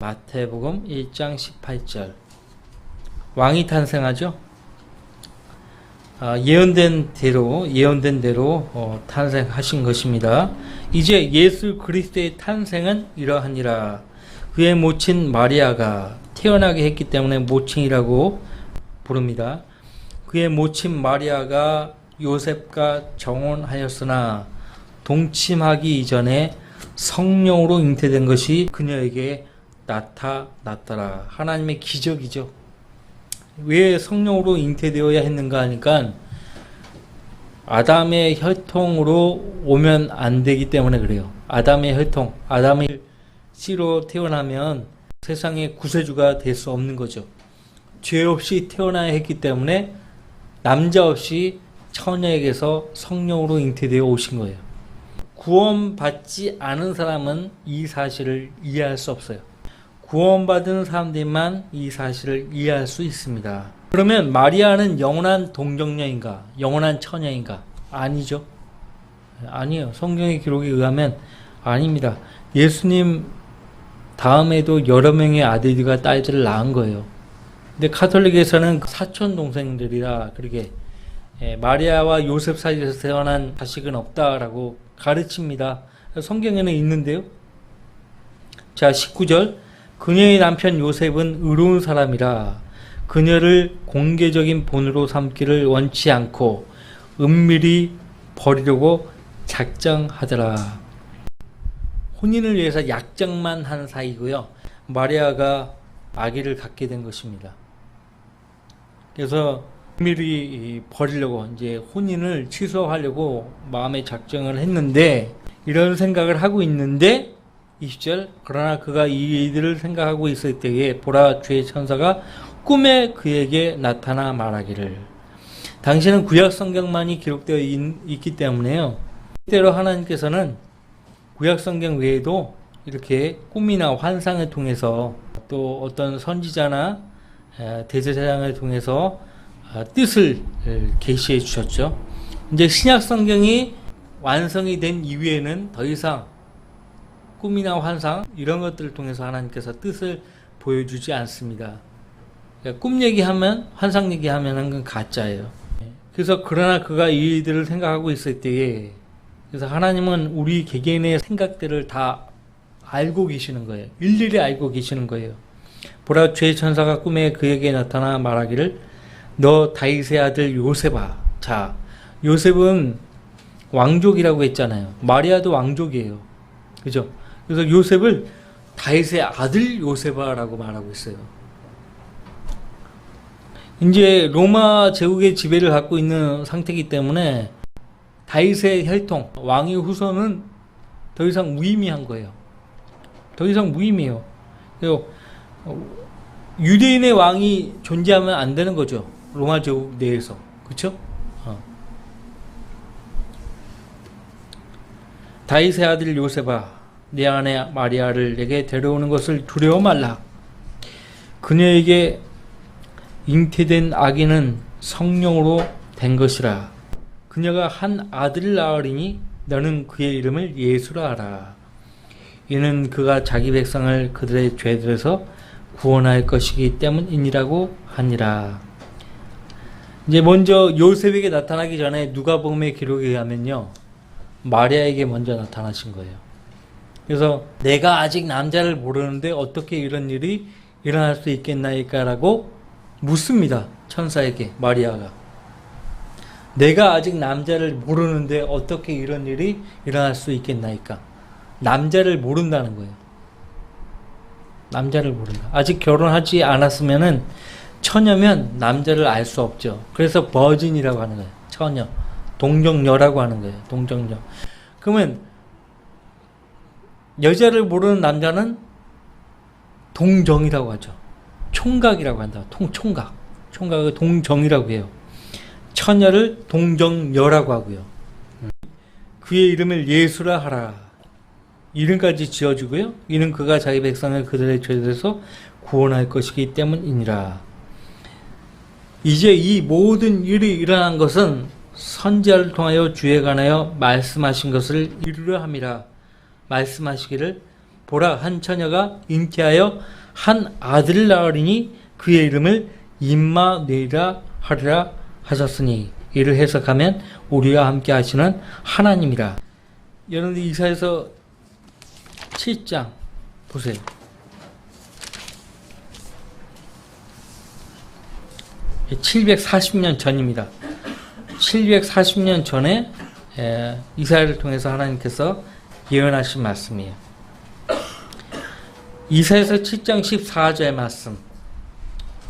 마태복음 1장 18절 왕이 탄생하죠. 예언된 대로 탄생하신 것입니다. 이제 예수 그리스도의 탄생은 이러하니라. 그의 모친 마리아가 태어나게 했기 때문에 모친이라고 부릅니다. 그의 모친 마리아가 요셉과 정혼하였으나 동침하기 이전에 성령으로 잉태된 것이 그녀에게 나타났더라. 하나님의 기적이죠. 왜 성령으로 잉태되어야 했는가 하니까 아담의 혈통으로 오면 안 되기 때문에 그래요. 아담의 혈통, 아담의 씨로 태어나면 세상의 구세주가 될 수 없는 거죠. 죄 없이 태어나야 했기 때문에 남자 없이 처녀에게서 성령으로 잉태되어 오신 거예요. 구원받지 않은 사람은 이 사실을 이해할 수 없어요. 구원받은 사람들만 이 사실을 이해할 수 있습니다. 그러면 마리아는 영원한 동정녀인가? 영원한 처녀인가? 아니죠. 아니에요. 성경의 기록에 의하면 아닙니다. 예수님 다음에도 여러 명의 아들들과 딸들을 낳은 거예요. 근데 카톨릭에서는 사촌 동생들이라 그렇게 마리아와 요셉 사이에서 태어난 자식은 없다라고 가르칩니다. 성경에는 있는데요. 자, 19절. 그녀의 남편 요셉은 의로운 사람이라 그녀를 공개적인 본으로 삼기를 원치 않고 은밀히 버리려고 작정하더라. 혼인을 위해서 약정만 한 사이고요. 마리아가 아기를 갖게 된 것입니다. 그래서 은밀히 버리려고 이제 혼인을 취소하려고 마음의 작정을 했는데 이런 생각을 하고 있는데 20절 그러나 그가 이 일들을 생각하고 있을 때에 보라 주의 천사가 꿈에 그에게 나타나 말하기를. 당시는 구약 성경만이 기록되어 있기 때문에요. 때로 하나님께서는 구약 성경 외에도 이렇게 꿈이나 환상을 통해서 또 어떤 선지자나 대제사장을 통해서 뜻을 계시해 주셨죠. 이제 신약 성경이 완성이 된 이후에는 더 이상 꿈이나 환상 이런 것들을 통해서 하나님께서 뜻을 보여주지 않습니다. 그러니까 꿈 얘기하면 환상 얘기하면 건 가짜예요. 그래서 그러나 그가 이 일들을 생각하고 있을 때에 그래서 하나님은 우리 개개인의 생각들을 다 알고 계시는 거예요. 일일이 알고 계시는 거예요. 보라 주의 천사가 꿈에 그에게 나타나 말하기를 너 다윗의 아들 요셉아. 자, 요셉은 왕족이라고 했잖아요. 마리아도 왕족이에요. 그죠? 그래서 요셉을 다윗의 아들 요셉아라고 말하고 있어요. 이제 로마 제국의 지배를 갖고 있는 상태이기 때문에 다윗의 혈통, 왕의 후손은 더 이상 무의미한 거예요. 더 이상 무의미해요. 그리고 유대인의 왕이 존재하면 안 되는 거죠. 로마 제국 내에서. 그렇죠? 다윗의 아들 요셉아 내 아내 마리아를 내게 데려오는 것을 두려워 말라. 그녀에게 잉태된 아기는 성령으로 된 것이라. 그녀가 한 아들을 낳으리니 너는 그의 이름을 예수라 하라. 이는 그가 자기 백성을 그들의 죄들에서 구원할 것이기 때문이니라고 하니라. 이제 먼저 요셉에게 나타나기 전에 누가복음의 기록에 의하면요. 마리아에게 먼저 나타나신 거예요. 그래서 내가 아직 남자를 모르는데 어떻게 이런 일이 일어날 수 있겠나이까라고 묻습니다. 천사에게 마리아가. 내가 아직 남자를 모르는데 어떻게 이런 일이 일어날 수 있겠나이까. 남자를 모른다는 거예요. 남자를 모른다. 아직 결혼하지 않았으면은 처녀면 남자를 알 수 없죠. 그래서 버진이라고 하는 거예요. 처녀. 동정녀라고 하는 거예요. 동정녀. 그러면 여자를 모르는 남자는 동정이라고 하죠. 총각이라고 한다. 총각. 총각을 동정이라고 해요. 처녀를 동정녀라고 하고요. 그의 이름을 예수라 하라. 이름까지 지어주고요. 이는 그가 자기 백성을 그들의 죄에서 구원할 것이기 때문이니라. 이제 이 모든 일이 일어난 것은 선지자를 통하여 주에 관하여 말씀하신 것을 이루려 함이라. 말씀하시기를 보라, 한 처녀가 잉태하여 한 아들을 낳으리니 그의 이름을 임마누엘이라 하리라 하셨으니, 이를 해석하면 우리와 함께 하시는 하나님이라. 여러분들 이사야서 7장 보세요. 740년 전입니다. 740년 전에 이사야를 통해서 하나님께서 예언하신 말씀이에요. 이사야서 7장 14절의 말씀.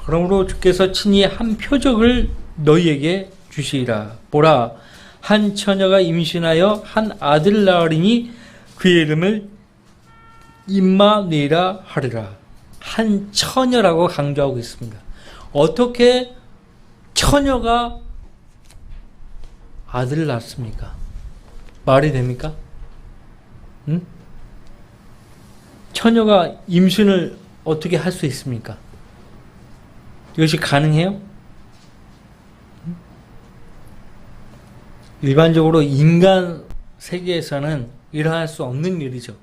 그러므로 주께서 친히 한 표적을 너희에게 주시리라. 보라, 한 처녀가 임신하여 한 아들을 낳으리니 그의 이름을 임마누엘이라 하리라. 한 처녀라고 강조하고 있습니다. 어떻게 처녀가 아들을 낳습니까? 말이 됩니까? 응? 처녀가 임신을 어떻게 할 수 있습니까? 이것이 가능해요? 일반적으로 인간 세계에서는 일어날 수 없는 일이죠.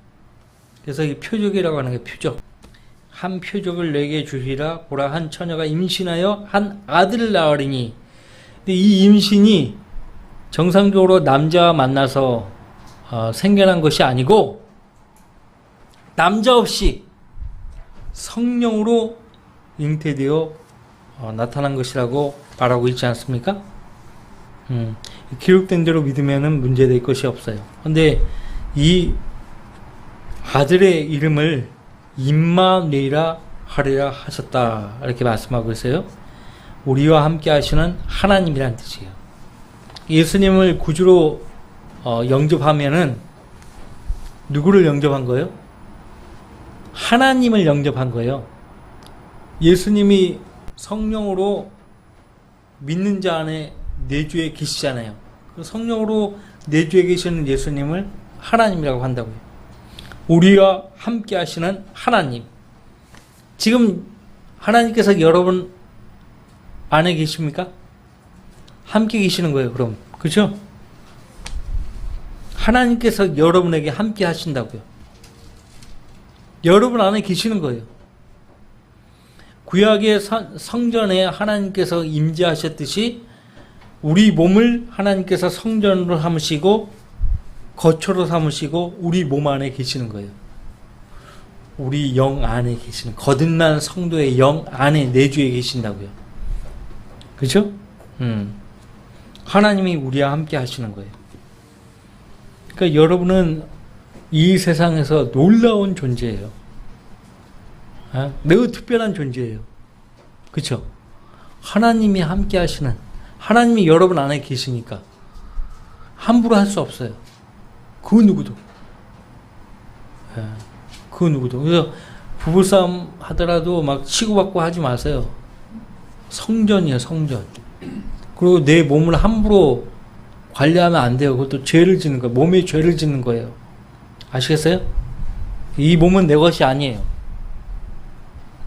그래서 이 표적이라고 하는 게 표적. 한 표적을 내게 주시라. 보라, 한 처녀가 임신하여 한 아들을 낳으리니. 근데 이 임신이 정상적으로 남자와 만나서 생겨난 것이 아니고, 남자 없이 성령으로 잉태되어 나타난 것이라고 말하고 있지 않습니까? 기록된 대로 믿으면 문제될 것이 없어요. 근데 이 아들의 이름을 임마누엘이라 하리라 하셨다, 이렇게 말씀하고 있어요. 우리와 함께 하시는 하나님이란 뜻이에요. 예수님을 구주로 영접하면은 누구를 영접한 거예요? 하나님을 영접한 거예요. 예수님이 성령으로 믿는 자 안에 내주에 계시잖아요. 성령으로 내주에 계시는 예수님을 하나님이라고 한다고요. 우리와 함께 하시는 하나님. 지금 하나님께서 여러분 안에 계십니까? 함께 계시는 거예요, 그럼. 그죠? 하나님께서 여러분에게 함께 하신다고요. 여러분 안에 계시는 거예요. 구약의 성전에 하나님께서 임재하셨듯이 우리 몸을 하나님께서 성전으로 삼으시고 거처로 삼으시고 우리 몸 안에 계시는 거예요. 우리 영 안에 계시는, 거듭난 성도의 영 안에 내주에 계신다고요. 그죠? 하나님이 우리와 함께 하시는 거예요. 그러니까 여러분은 이 세상에서 놀라운 존재예요. 매우 특별한 존재예요. 그렇죠? 하나님이 함께 하시는, 하나님이 여러분 안에 계시니까 함부로 할 수 없어요. 그 누구도. 그 누구도. 그래서 부부싸움 하더라도 막 치고받고 하지 마세요. 성전이에요, 성전. 그리고 내 몸을 함부로 관리하면 안 돼요. 그것도 죄를 짓는 거예요. 몸에 죄를 짓는 거예요. 아시겠어요? 이 몸은 내 것이 아니에요.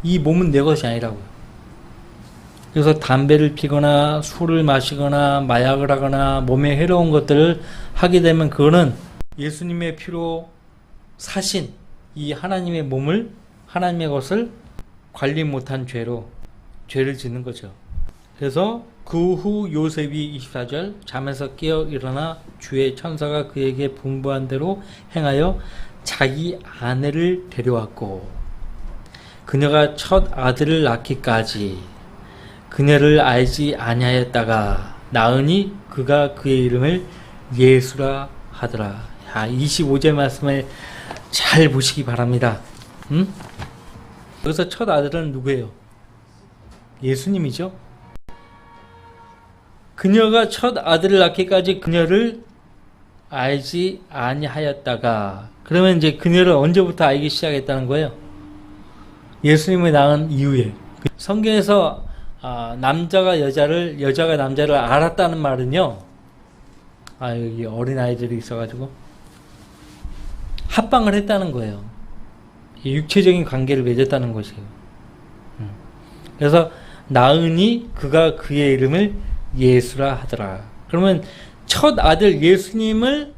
이 몸은 내 것이 아니라고요. 그래서 담배를 피거나 술을 마시거나 마약을 하거나 몸에 해로운 것들을 하게 되면 그거는 예수님의 피로 사신 이 하나님의 몸을, 하나님의 것을 관리 못한 죄로 죄를 짓는 거죠. 그래서 그 후 요셉이 24절 잠에서 깨어 일어나 주의 천사가 그에게 분부한 대로 행하여 자기 아내를 데려왔고 그녀가 첫 아들을 낳기까지 그녀를 알지 아니하였다가 낳으니 그가 그의 이름을 예수라 하더라. 25절 말씀을 잘 보시기 바랍니다. 여기서 첫 아들은 누구예요? 예수님이죠. 그녀가 첫 아들을 낳기까지 그녀를 알지 아니하였다가, 그러면 이제 그녀를 언제부터 알기 시작했다는 거예요? 예수님을 낳은 이후에. 성경에서 남자가 여자를, 여자가 남자를 알았다는 말은요, 여기 어린아이들이 있어가지고 합방을 했다는 거예요. 육체적인 관계를 맺었다는 것이에요. 그래서 낳으니 그가 그의 이름을 예수라 하더라. 그러면 첫 아들 예수님을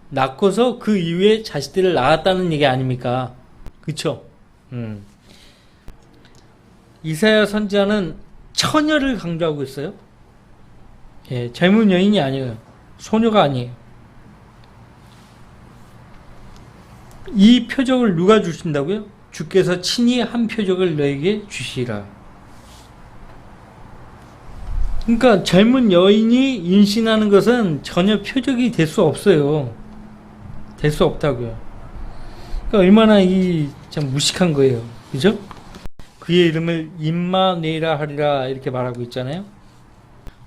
낳고서 그 이후에 자식들을 낳았다는 얘기 아닙니까? 그쵸? 이사야 선지자는 처녀를 강조하고 있어요. 예, 젊은 여인이 아니에요. 소녀가 아니에요. 이 표적을 누가 주신다고요? 주께서 친히 한 표적을 너에게 주시라. 그러니까 젊은 여인이 임신하는 것은 전혀 표적이 될 수 없어요. 될 수 없다고요. 그러니까 얼마나 참 무식한 거예요. 그죠? 그의 이름을 임마누엘이라 하리라 이렇게 말하고 있잖아요.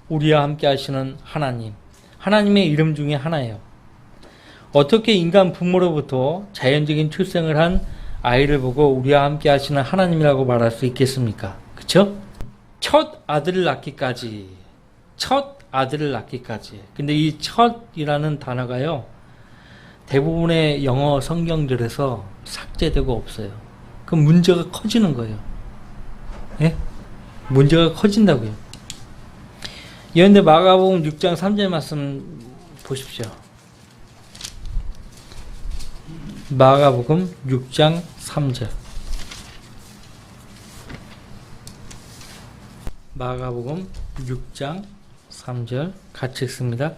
우리와 함께 하시는 하나님. 하나님의 이름 중에 하나예요. 어떻게 인간 부모로부터 자연적인 출생을 한 아이를 보고 우리와 함께 하시는 하나님이라고 말할 수 있겠습니까? 그쵸? 첫 아들을 낳기까지. 첫 아들을 낳기까지. 근데 이 첫이라는 단어가요, 대부분의 영어 성경들에서 삭제되고 없어요. 그럼 문제가 커지는 거예요. 예? 문제가 커진다고요. 그런데 마가복음 6장 3절 말씀 보십시오. 마가복음 6장 3절. 마가복음 6장 3절 같이 읽습니다.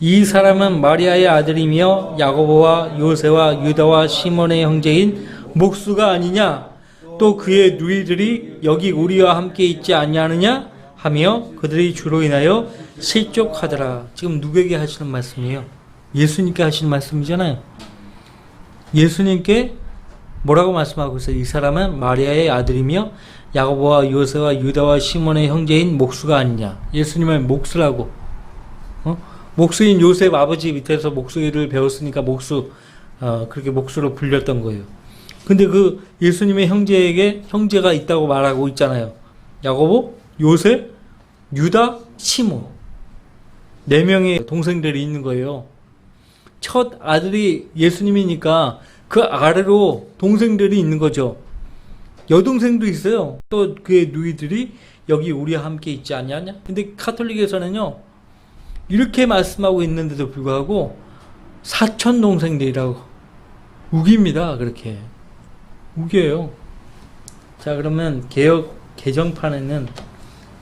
이 사람은 마리아의 아들이며 야고보와 요새와 유다와 시몬의 형제인 목수가 아니냐? 또 그의 누이들이 여기 우리와 함께 있지 아니하느냐? 하며 그들이 주로 인하여 실족하더라. 지금 누구에게 하시는 말씀이에요? 예수님께 하시는 말씀이잖아요. 예수님께 뭐라고 말씀하고 있어요? 이 사람은 마리아의 아들이며 야고보와 요새와 유다와 시몬의 형제인 목수가 아니냐. 예수님을 목수라고, 목수인 요셉 아버지 밑에서 목수일을 배웠으니까 목수, 그렇게 목수로 불렸던 거예요. 근데 그 예수님의 형제에게 형제가 있다고 말하고 있잖아요. 야고보, 요셉, 유다, 시몬. 4명의 동생들이 있는 거예요. 첫 아들이 예수님이니까 그 아래로 동생들이 있는 거죠. 여동생도 있어요. 또 그의 누이들이 여기 우리와 함께 있지 않냐냐? 근데 카톨릭에서는요, 이렇게 말씀하고 있는데도 불구하고 사촌 동생들이라고 우깁니다. 그렇게 우겨요. 자, 그러면 개역 개정판에는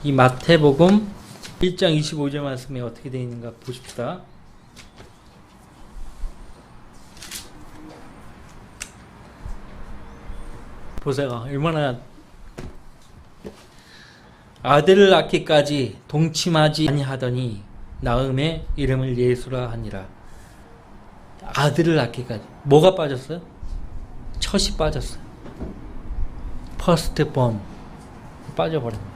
이 마태복음 1장 25절 말씀에 어떻게 되어 있는가 보십시다. 보세요. 얼마나 아들을 낳기까지 동침하지 아니하더니 나음의 이름을 예수라 하니라. 아들을 낳기까지. 뭐가 빠졌어요? 첫이 빠졌어요. 퍼스트 본 빠져버립니다.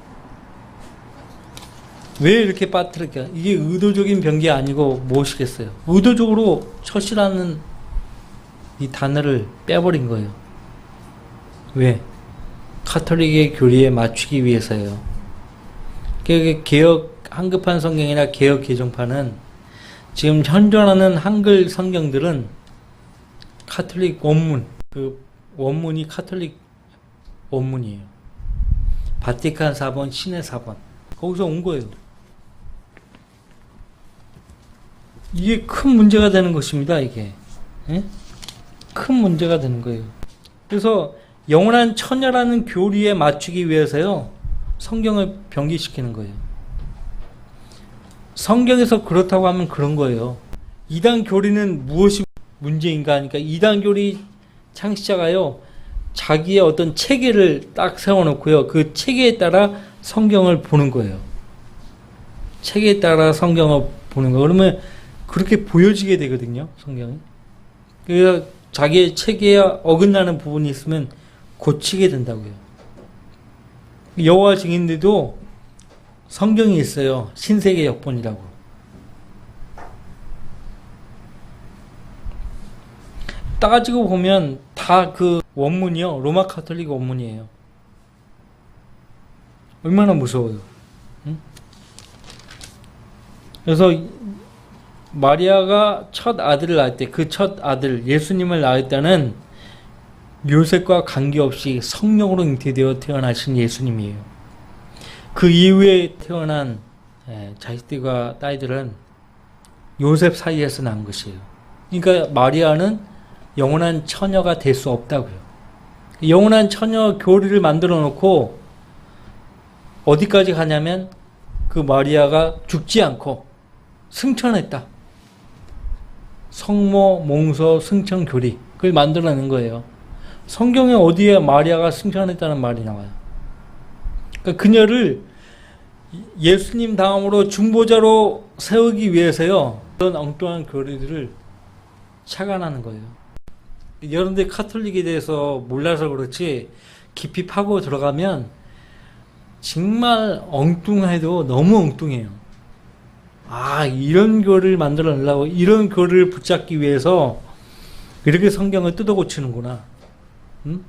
왜 이렇게 빠뜨릴까? 이게 의도적인 변기 아니고 무엇이겠어요? 의도적으로 첫이라는 이 단어를 빼버린 거예요. 왜? 카톨릭의 교리에 맞추기 위해서요. 개혁 한글판 성경이나 개혁 개정판은 지금 현존하는 한글 성경들은 카톨릭 원문, 그 원문이 카톨릭 원문이에요. 바티칸 사본, 신의 사본. 거기서 온 거예요. 이게 큰 문제가 되는 것입니다, 이게. 예? 큰 문제가 되는 거예요. 그래서 영원한 처녀라는 교리에 맞추기 위해서요, 성경을 변기시키는 거예요. 성경에서 그렇다고 하면 그런 거예요. 이단 교리는 무엇이 문제인가 하니까, 이단 교리 창시자가요, 자기의 어떤 체계를 딱 세워놓고요, 그 체계에 따라 성경을 보는 거예요. 체계에 따라 성경을 보는 거예요. 그러면 그렇게 보여지게 되거든요, 성경이. 그래서 자기의 체계에 어긋나는 부분이 있으면 고치게 된다고요. 여호와 증인들도 성경이 있어요. 신세계 역본이라고. 따지고 보면 다 그 원문이요, 로마 카톨릭 원문이에요. 얼마나 무서워요. 응? 그래서 마리아가 첫 아들을 낳을 때, 그 첫 아들 예수님을 낳을 때는 요셉과 관계없이 성령으로 잉태되어 태어나신 예수님이에요. 그 이후에 태어난 자식들과 딸들은 요셉 사이에서 난 것이에요. 그러니까 마리아는 영원한 처녀가 될 수 없다고요. 영원한 처녀 교리를 만들어 놓고 어디까지 가냐면 그 마리아가 죽지 않고 승천했다. 성모, 몽서, 승천 교리 그걸 만들어낸 거예요. 성경에 어디에 마리아가 승천했다는 말이 나와요. 그러니까 그녀를 예수님 다음으로 중보자로 세우기 위해서요. 그런 엉뚱한 교리들을 착안하는 거예요. 여러분들 카톨릭에 대해서 몰라서 그렇지 깊이 파고 들어가면 정말 엉뚱해도 너무 엉뚱해요. 아, 이런 교리를 만들어 내려고 이런 교리를 붙잡기 위해서 이렇게 성경을 뜯어 고치는구나. 응?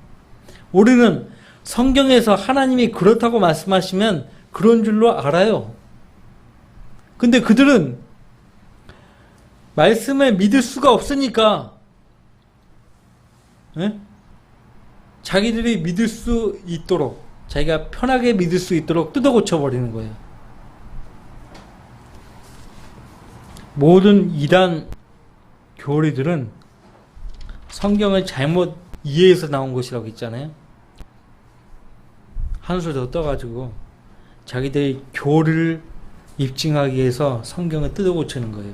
우리는 성경에서 하나님이 그렇다고 말씀하시면 그런 줄로 알아요. 근데 그들은 말씀을 믿을 수가 없으니까 자기들이 믿을 수 있도록 자기가 편하게 믿을 수 있도록 뜯어 고쳐버리는 거예요. 모든 이단 교리들은 성경을 잘못 이해해서 나온 것이라고 있잖아요. 한술 더 떠가지고 자기들의 교리를 입증하기 위해서 성경을 뜯어 고치는 거예요.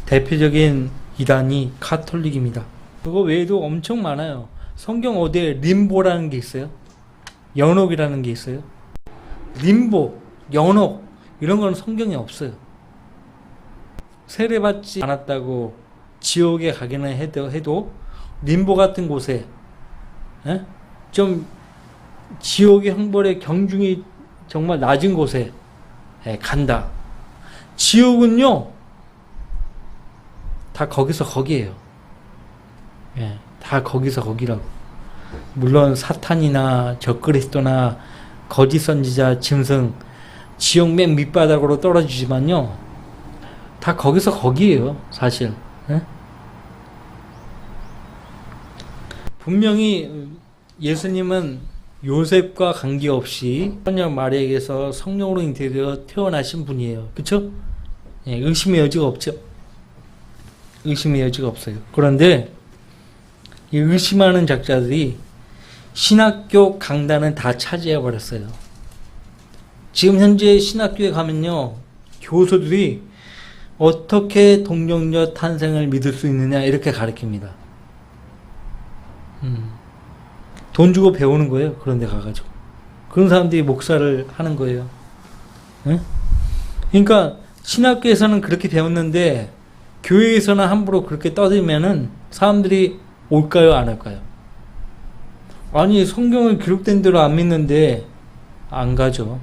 대표적인 이단이 카톨릭입니다. 그거 외에도 엄청 많아요. 성경 어디에 림보라는 게 있어요? 연옥이라는 게 있어요? 림보, 연옥 이런 건 성경에 없어요. 세례받지 않았다고 지옥에 가기는 해도 림보 같은 곳에 좀 지옥의 형벌의 경중이 정말 낮은 곳에 간다. 지옥은요 다 거기서 거기에요. 다 거기서 거기라고. 물론 사탄이나 적그리스도나 거짓 선지자, 짐승 지옥 맨 밑바닥으로 떨어지지만요 다 거기서 거기에요. 사실 분명히 예수님은 요셉과 관계없이 처녀 마리아에게서 성령으로 잉태되어 태어나신 분이에요. 그렇죠? 의심의 여지가 없죠. 의심의 여지가 없어요. 그런데 이 의심하는 작자들이 신학교 강단은 다 차지해 버렸어요. 지금 현재 신학교에 가면요 교수들이 어떻게 동정녀 탄생을 믿을 수 있느냐 이렇게 가르칩니다. 돈 주고 배우는 거예요. 그런 데 가가지고 그런 사람들이 목사를 하는 거예요. 그러니까 신학교에서는 그렇게 배웠는데 교회에서는 함부로 그렇게 떠들면은 사람들이 올까요 안 올까요? 아니 성경은 기록된 대로 안 믿는데 안 가죠.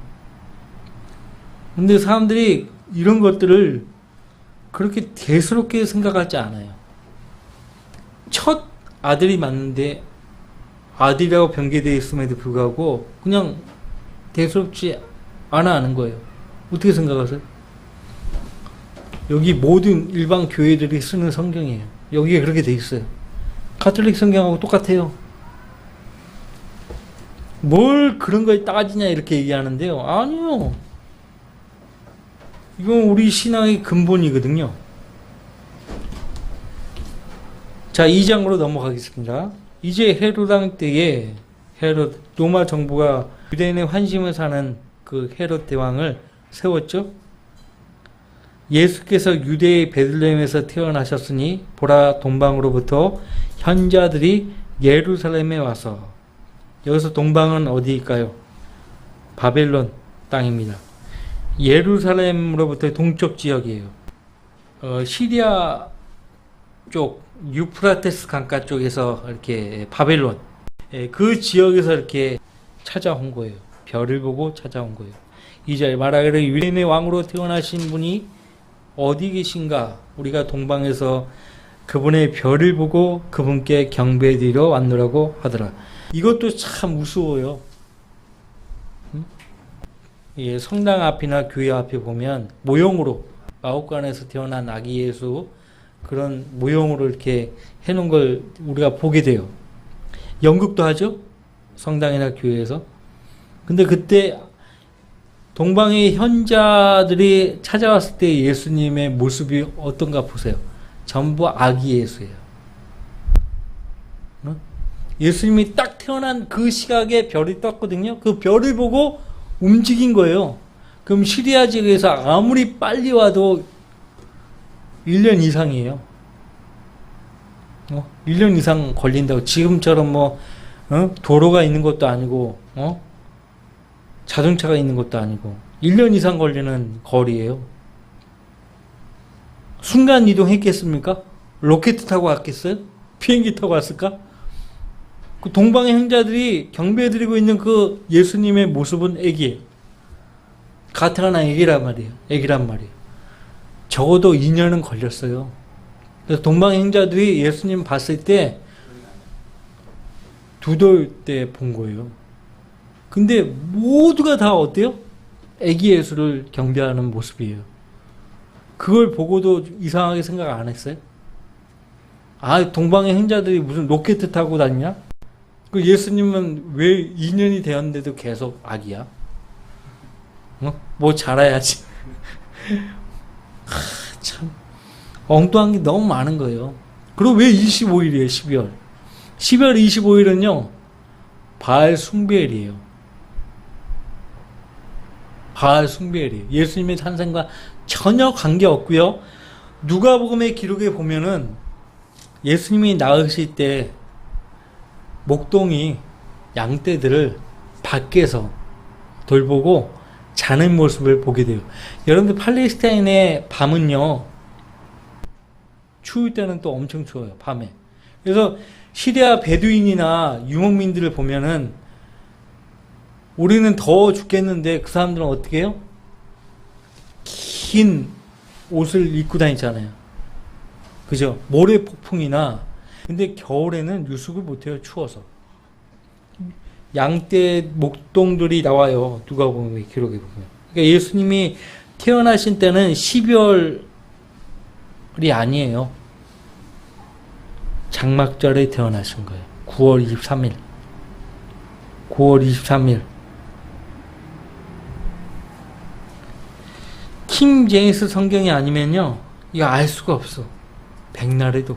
근데 사람들이 이런 것들을 그렇게 대수롭게 생각하지 않아요. 첫 아들이 맞는데 아들이라고 변개되어 있음에도 불구하고 그냥 대수롭지 않아 하는 거예요. 어떻게 생각하세요? 여기 모든 일반 교회들이 쓰는 성경이에요. 여기에 그렇게 돼 있어요. 가톨릭 성경하고 똑같아요. 뭘 그런 걸 따지냐 이렇게 얘기하는데요. 아니요. 이건 우리 신앙의 근본이거든요. 자, 2장으로 넘어가겠습니다. 이제 헤롯 왕 때에 헤롯 로마 정부가 유대인의 환심을 사는 그 헤롯 대왕을 세웠죠. 예수께서 유대의 베들레헴에서 태어나셨으니 보라 동방으로부터 현자들이 예루살렘에 와서, 여기서 동방은 어디일까요? 바벨론 땅입니다. 예루살렘으로부터 동쪽 지역이에요. 시리아 쪽 유프라테스 강가 쪽에서 이렇게 바벨론 그 지역에서 이렇게 찾아온 거예요. 별을 보고 찾아온 거예요. 이제 말하기를 유대인의 왕으로 태어나신 분이 어디 계신가? 우리가 동방에서 그분의 별을 보고 그분께 경배드리러 왔노라고 하더라. 이것도 참 우스워요. 예, 성당 앞이나 교회 앞에 보면 모형으로 마옥관에서 태어난 아기 예수 그런 모형으로 이렇게 해놓은 걸 우리가 보게 돼요. 연극도 하죠? 성당이나 교회에서. 근데 그때 동방의 현자들이 찾아왔을 때 예수님의 모습이 어떤가 보세요. 전부 아기 예수예요. 어? 예수님이 딱 태어난 그 시각에 별이 떴거든요. 그 별을 보고 움직인 거예요. 그럼 시리아 지역에서 아무리 빨리 와도 1년 이상이에요. 1년 이상 걸린다고. 지금처럼 도로가 있는 것도 아니고, 자동차가 있는 것도 아니고, 1년 이상 걸리는 거리예요. 순간 이동했겠습니까? 로켓 타고 갔겠어요? 비행기 타고 갔을까? 그 동방의 형제들이 경배드리고 있는 그 예수님의 모습은 애기예요. 가타나 애기란 말이에요. 애기란 말이에요. 적어도 2년은 걸렸어요. 그래서 동방의 형제들이 예수님 봤을 때 두 돌 때 본 거예요. 근데 모두가 다 어때요? 애기 예수를 경배하는 모습이에요. 그걸 보고도 이상하게 생각 안 했어요? 아, 동방의 형제들이 무슨 로켓 타고 다니냐? 그 예수님은 왜 2년이 되었는데도 계속 아기야? 뭐 자라야지. 참 엉뚱한 게 너무 많은 거예요. 그리고 왜 25일이에요? 12월 25일은요 바알 숭배일이에요. 바알 숭배일이에요. 예수님의 탄생과 전혀 관계없고요. 누가복음의 기록에 보면은 예수님이 낳으실 때 목동이 양떼들을 밖에서 돌보고 자는 모습을 보게 돼요. 여러분들 팔레스타인의 밤은요 추울 때는 또 엄청 추워요. 밤에. 그래서 시리아 베두인이나 유목민들을 보면은 우리는 더워 죽겠는데 그 사람들은 어떻게 해요? 긴 옷을 입고 다니잖아요. 그죠? 모래 폭풍이나. 근데 겨울에는 유숙을 못해요. 추워서. 양떼 목동들이 나와요. 누가복음 기록에 보면. 그러니까 예수님이 태어나신 때는 12월이 아니에요. 장막절에 태어나신 거예요. 9월 23일. 9월 23일. 킹 제임스 성경이 아니면요. 이거 알 수가 없어. 백날에도.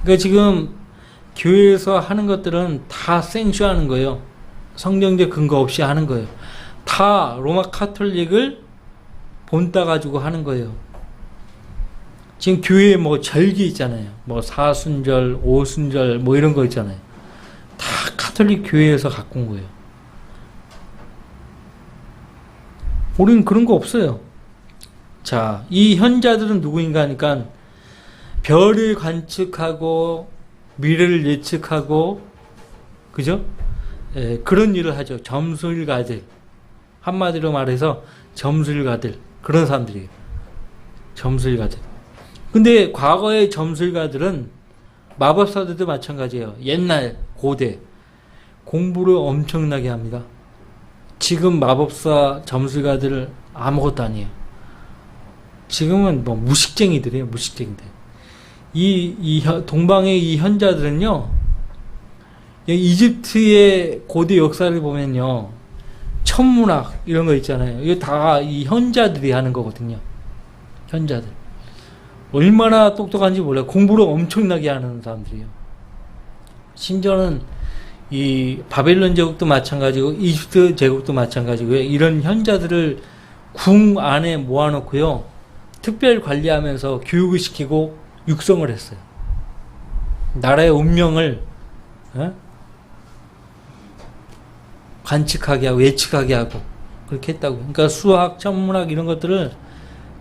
그러니까 지금 교회에서 하는 것들은 다 생쇼하는 거예요. 성경적 근거 없이 하는 거예요. 다 로마 카톨릭을 본따 가지고 하는 거예요. 지금 교회에 뭐 절기 있잖아요. 뭐 사순절, 오순절 뭐 이런 거 있잖아요. 다 카톨릭 교회에서 갖고 온 거예요. 우리는 그런 거 없어요. 자, 이 현자들은 누구인가 하니까 별을 관측하고 미래를 예측하고 그죠? 그런 일을 하죠. 점술가들. 한마디로 말해서 점술가들. 그런 사람들이에요. 점술가들. 근데 과거의 점술가들은 마법사들도 마찬가지예요. 옛날 고대 공부를 엄청나게 합니다. 지금 마법사 점술가들 아무것도 아니에요. 지금은 뭐 무식쟁이들이에요. 무식쟁이들. 동방의 이 현자들은요, 이집트의 고대 역사를 보면요, 천문학 이런 거 있잖아요. 이거 다 이 현자들이 하는 거거든요. 현자들. 얼마나 똑똑한지 몰라요. 공부를 엄청나게 하는 사람들이에요. 심지어는 이 바벨론 제국도 마찬가지고 이집트 제국도 마찬가지고요. 이런 현자들을 궁 안에 모아놓고요. 특별 관리하면서 교육을 시키고 육성을 했어요. 나라의 운명을 관측하게 하고 예측하게 하고 그렇게 했다고. 그러니까 수학, 천문학 이런 것들을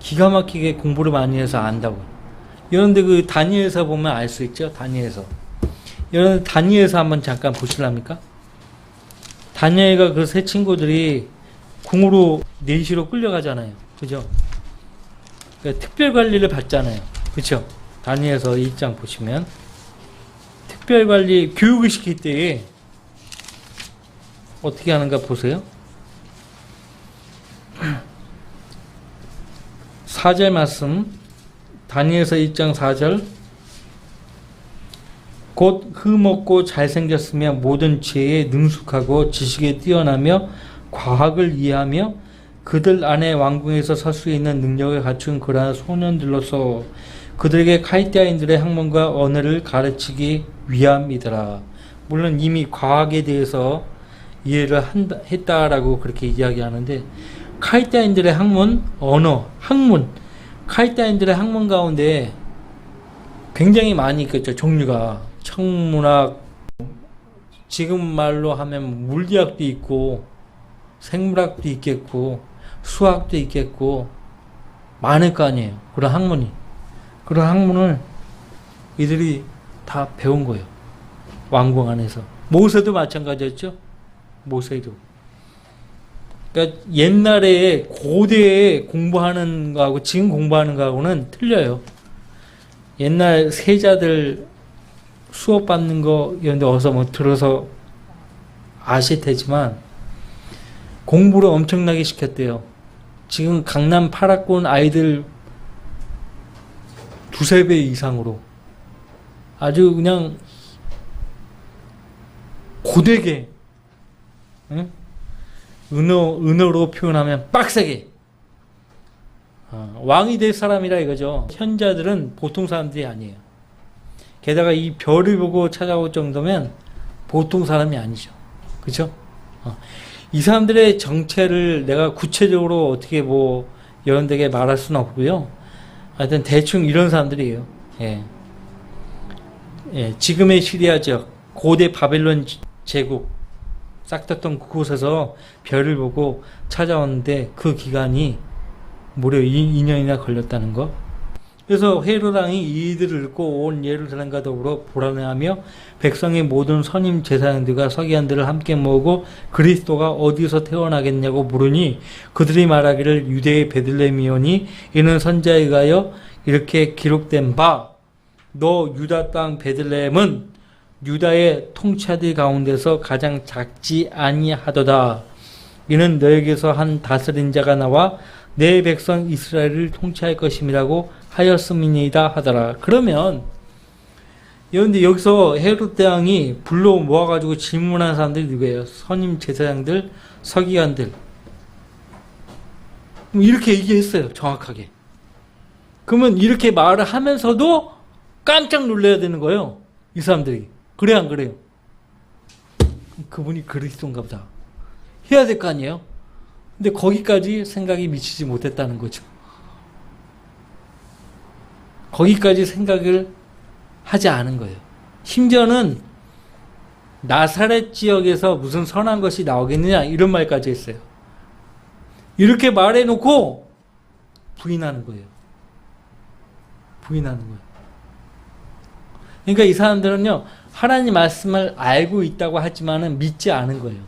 기가 막히게 공부를 많이 해서 안다고. 여러분들 그 다니엘서 보면 알 수 있죠. 다니엘서. 여러분 다니엘서 한번 잠깐 보실랍니까? 다니엘과 그 세 친구들이 궁으로 내시로 끌려가잖아요. 그죠? 그러니까 특별 관리를 받잖아요. 그렇죠? 다니엘서 1장 보시면 특별 관리 교육을 시킬 때에 어떻게 하는가 보세요. 4절 말씀 다니엘서 1장 4절 곧 흠없고 잘생겼으며 모든 지혜에 능숙하고 지식에 뛰어나며 과학을 이해하며 그들 안에 왕궁에서 설 수 있는 능력을 갖춘 그러한 소년들로서 그들에게 카이티아인들의 학문과 언어를 가르치기 위함이더라. 물론 이미 과학에 대해서 이해를 했다라고 그렇게 이야기하는데, 카이티아인들의 학문, 언어, 학문, 카이티아인들의 학문 가운데 굉장히 많이 있겠죠. 종류가 천문학, 지금 말로 하면 물리학도 있고 생물학도 있겠고 수학도 있겠고 많을 거 아니에요. 그런 학문이. 그런 학문을 이들이 다 배운 거예요. 왕궁 안에서. 모세도 마찬가지였죠. 모세도. 그러니까 옛날에 고대에 공부하는 거하고 지금 공부하는 거하고는 틀려요. 옛날 세자들 수업 받는 거 이런 데 어서 뭐 들어서 아실 테지만 공부를 엄청나게 시켰대요. 지금 강남 8학군 아이들 두세 배 이상으로 아주 그냥 고되게, 응? 은어로 표현하면 빡세게 왕이 될 사람이라 이거죠. 현자들은 보통 사람들이 아니에요. 게다가 이 별을 보고 찾아올 정도면 보통 사람이 아니죠. 그죠? 이 사람들의 정체를 내가 구체적으로 어떻게 뭐 여러분들에게 말할 수는 없고요. 하여튼 대충 이런 사람들이에요. 예. 예, 지금의 시리아 지역, 고대 바벨론 제국 싹 떴던 그곳에서 별을 보고 찾아왔는데 그 기간이 무려 2년이나 걸렸다는 거. 그래서 헤롯 왕이 이들을 읽고 온 예루살렘과 더불어 불안해하며 백성의 모든 선임 제사장들과 서기관들을 함께 모으고 그리스도가 어디서 태어나겠냐고 물으니 그들이 말하기를 유대의 베들레헴이오니 이는 선자에 의하여 이렇게 기록된 바 너 유다 땅 베들레헴은 유다의 통치자들 가운데서 가장 작지 아니하도다. 이는 너에게서 한 다스린 자가 나와 내 백성 이스라엘을 통치할 것임이라고 하였음이니이다 하더라. 그러면 그런데 여기서 헤롯 대왕이 불러 모아가지고 질문한 사람들이 누구예요? 선임 제사장들, 서기관들. 이렇게 얘기했어요. 정확하게. 그러면 이렇게 말을 하면서도 깜짝 놀라야 되는 거예요. 이 사람들이. 그래 안 그래요? 그분이 그리스도인가 보다. 해야 될 거 아니에요? 근데 거기까지 생각이 미치지 못했다는 거죠. 거기까지 생각을 하지 않은 거예요. 심지어는 나사렛 지역에서 무슨 선한 것이 나오겠느냐 이런 말까지 했어요. 이렇게 말해놓고 부인하는 거예요. 부인하는 거예요. 그러니까 이 사람들은요, 하나님 말씀을 알고 있다고 하지만은 믿지 않은 거예요.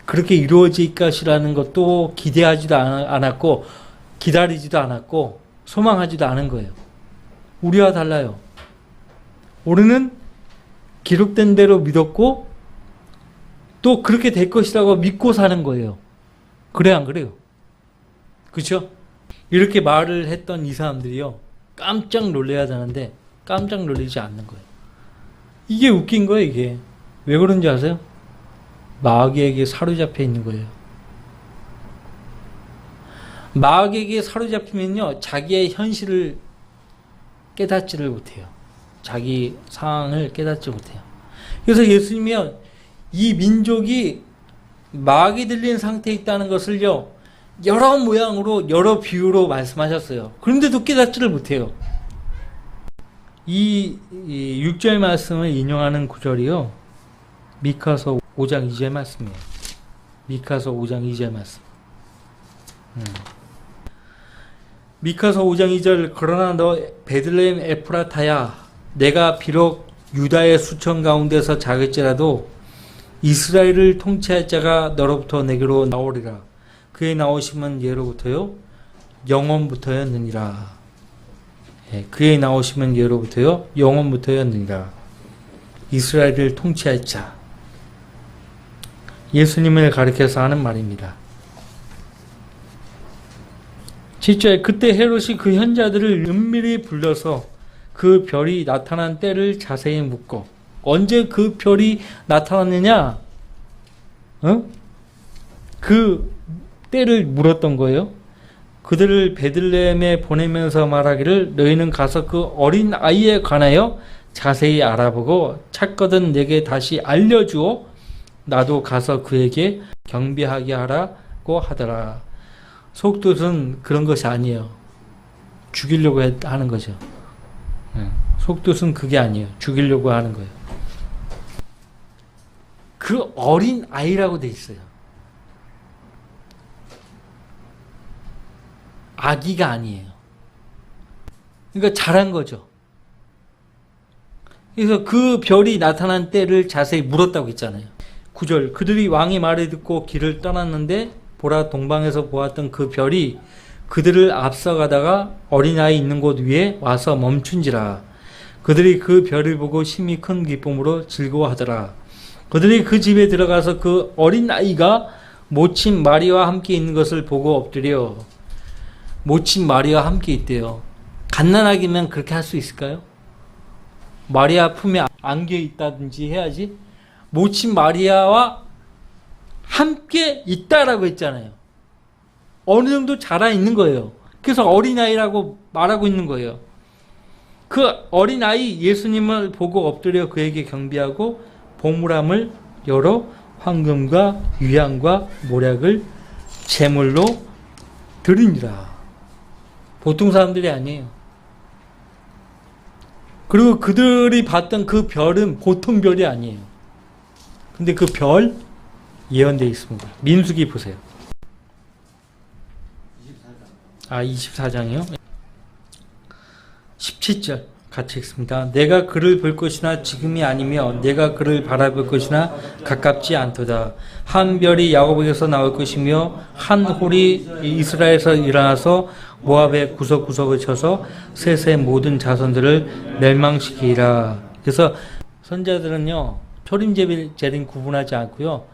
그렇게 이루어질 것이라는 것도 기대하지도 않았고, 기다리지도 않았고, 소망하지도 않은 거예요. 우리와 달라요. 우리는 기록된 대로 믿었고, 또 그렇게 될 것이라고 믿고 사는 거예요. 그래, 안 그래요? 그렇죠? 이렇게 말을 했던 이 사람들이요, 깜짝 놀라야 되는데, 깜짝 놀라지 않는 거예요. 이게 웃긴 거예요, 이게. 왜 그런지 아세요? 마귀에게 사로잡혀 있는 거예요. 마귀에게 사로잡히면요, 자기의 현실을 깨닫지를 못해요. 자기 상황을 깨닫지 못해요. 그래서 예수님이 이 민족이 마귀 들린 상태에 있다는 것을요, 여러 모양으로, 여러 비유로 말씀하셨어요. 그런데도 깨닫지를 못해요. 이 6절 말씀을 인용하는 구절이요, 미카서 5장 2절 말씀이에요. 미카서 5장 2절 말씀. 미카서 5장 2절 그러나 너 베들레헴 에프라타야 내가 비록 유다의 수천 가운데서 작을지라도 이스라엘을 통치할 자가 너로부터 내게로 나오리라. 그의 나오심은 예로부터요 영원부터였느니라. 그의 나오심은 예로부터요 영원부터였느니라. 이스라엘을 통치할 자, 예수님을 가리켜서 하는 말입니다. 7절 그때 헤롯이 그 현자들을 은밀히 불러서 그 별이 나타난 때를 자세히 묻고, 언제 그 별이 나타났느냐? 그 때를 물었던 거예요. 그들을 베들레헴에 보내면서 말하기를 너희는 가서 그 어린 아이에 관하여 자세히 알아보고 찾거든 내게 다시 알려주어 나도 가서 그에게 경배하게 하라고 하더라. 속뜻은 그런 것이 아니에요. 죽이려고 하는 거죠. 속뜻은 그게 아니에요. 죽이려고 하는 거예요. 그 어린 아이라고 돼 있어요. 아기가 아니에요. 그러니까 잘한 거죠. 그래서 그 별이 나타난 때를 자세히 물었다고 했잖아요. 9절 그들이 왕의 말을 듣고 길을 떠났는데 보라 동방에서 보았던 그 별이 그들을 앞서가다가 어린아이 있는 곳 위에 와서 멈춘지라. 그들이 그 별을 보고 심히 큰 기쁨으로 즐거워하더라. 그들이 그 집에 들어가서 그 어린아이가 모친 마리아와 함께 있는 것을 보고 엎드려. 모친 마리아와 함께 있대요. 갓난아기면 그렇게 할 수 있을까요? 마리아 품에 안겨 있다든지 해야지. 모친 마리아와 함께 있다라고 했잖아요. 어느 정도 자라 있는 거예요. 그래서 어린아이라고 말하고 있는 거예요. 그 어린아이 예수님을 보고 엎드려 그에게 경배하고 보물함을 열어 황금과 유향과 모략을 제물로 드리니라. 보통 사람들이 아니에요. 그리고 그들이 봤던 그 별은 보통 별이 아니에요. 근데 그 별 예언되어 있습니다. 민수기 보세요. 24장이요? 17절 같이 읽습니다. 내가 그를 볼 것이나 지금이 아니며 내가 그를 바라볼 것이나 가깝지 않도다. 한 별이 야곱에게서 나올 것이며 한 홀이 이스라엘에서 일어나서 모압의 구석구석을 쳐서 셋의 모든 자손들을 멸망시키리라. 그래서 선자들은요 초림 재림 구분하지 않고요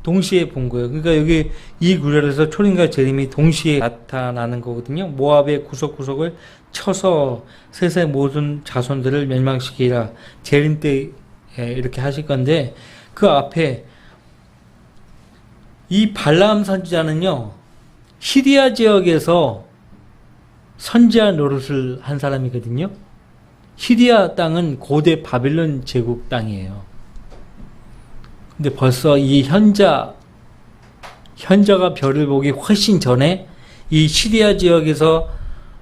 동시에 본 거예요. 그러니까 여기 이 구절에서 초림과 재림이 동시에 나타나는 거거든요. 모압의 구석구석을 쳐서 셋의 모든 자손들을 멸망시키라. 재림 때 이렇게 하실 건데 그 앞에 이 발라암 선지자는요 시리아 지역에서 선지자 노릇을 한 사람이거든요. 시리아 땅은 고대 바빌론 제국 땅이에요. 근데 벌써 이 현자가 별을 보기 훨씬 전에 이 시리아 지역에서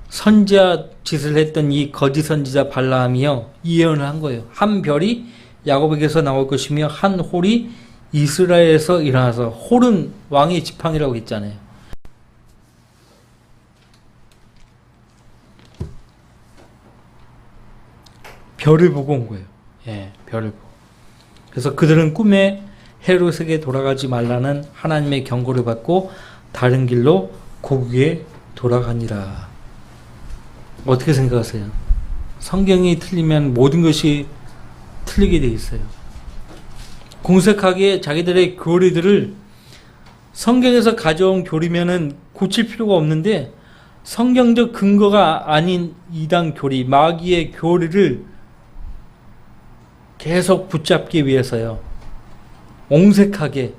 선지자 짓을 했던 이 거짓 선지자 발라함이요 이 예언을 한 거예요. 한 별이 야곱에게서 나올 것이며 한 홀이 이스라엘에서 일어나서, 홀은 왕의 지팡이라고 했잖아요. 별을 보고 온 거예요. 예, 별을 보고. 그래서 그들은 꿈에 헤롯에게 돌아가지 말라는 하나님의 경고를 받고 다른 길로 고국에 돌아가니라. 어떻게 생각하세요? 성경이 틀리면 모든 것이 틀리게 돼 있어요. 공색하게 자기들의 교리들을 성경에서 가져온 교리면은 고칠 필요가 없는데 성경적 근거가 아닌 이단 교리, 마귀의 교리를 계속 붙잡기 위해서요. 옹색하게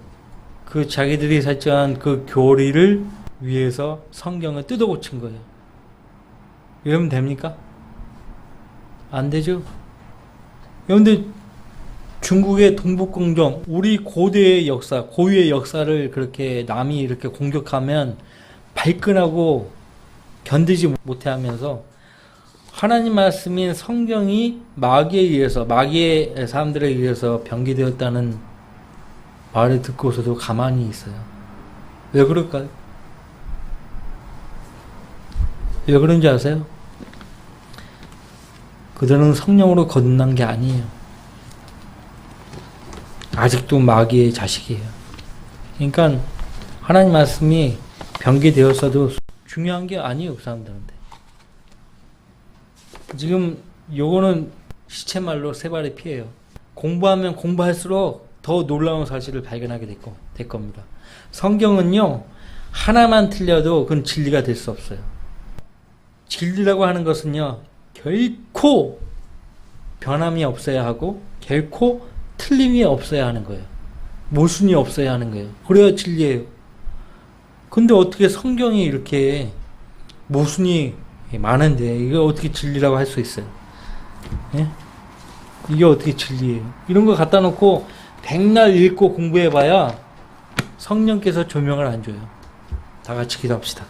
그 자기들이 설정한 그 교리를 위해서 성경을 뜯어 고친 거예요. 이러면 됩니까? 안 되죠. 그런데 중국의 동북공정, 우리 고대의 역사, 고유의 역사를 그렇게 남이 이렇게 공격하면 발끈하고 견디지 못해 하면서 하나님 말씀인 성경이 마귀에 의해서, 마귀의 사람들에 의해서 변기되었다는 말을 듣고서도 가만히 있어요. 왜 그럴까요? 왜 그런지 아세요? 그들은 성령으로 거듭난 게 아니에요. 아직도 마귀의 자식이에요. 그러니까 하나님 말씀이 변기되었어도 중요한 게 아니에요, 그 사람들한테. 지금 요거는 시체말로 세 발의 피해요. 공부하면 공부할수록 더 놀라운 사실을 발견하게 될 겁니다. 성경은요, 하나만 틀려도 그건 진리가 될 수 없어요. 진리라고 하는 것은요, 결코 변함이 없어야 하고, 결코 틀림이 없어야 하는 거예요. 모순이 없어야 하는 거예요. 그래야 진리예요. 근데 어떻게 성경이 이렇게 모순이 많은데 이거 어떻게 진리라고 할 수 있어요? 예? 이게 어떻게 진리예요? 이런 거 갖다 놓고 백날 읽고 공부해봐야 성령께서 조명을 안 줘요. 다 같이 기도합시다.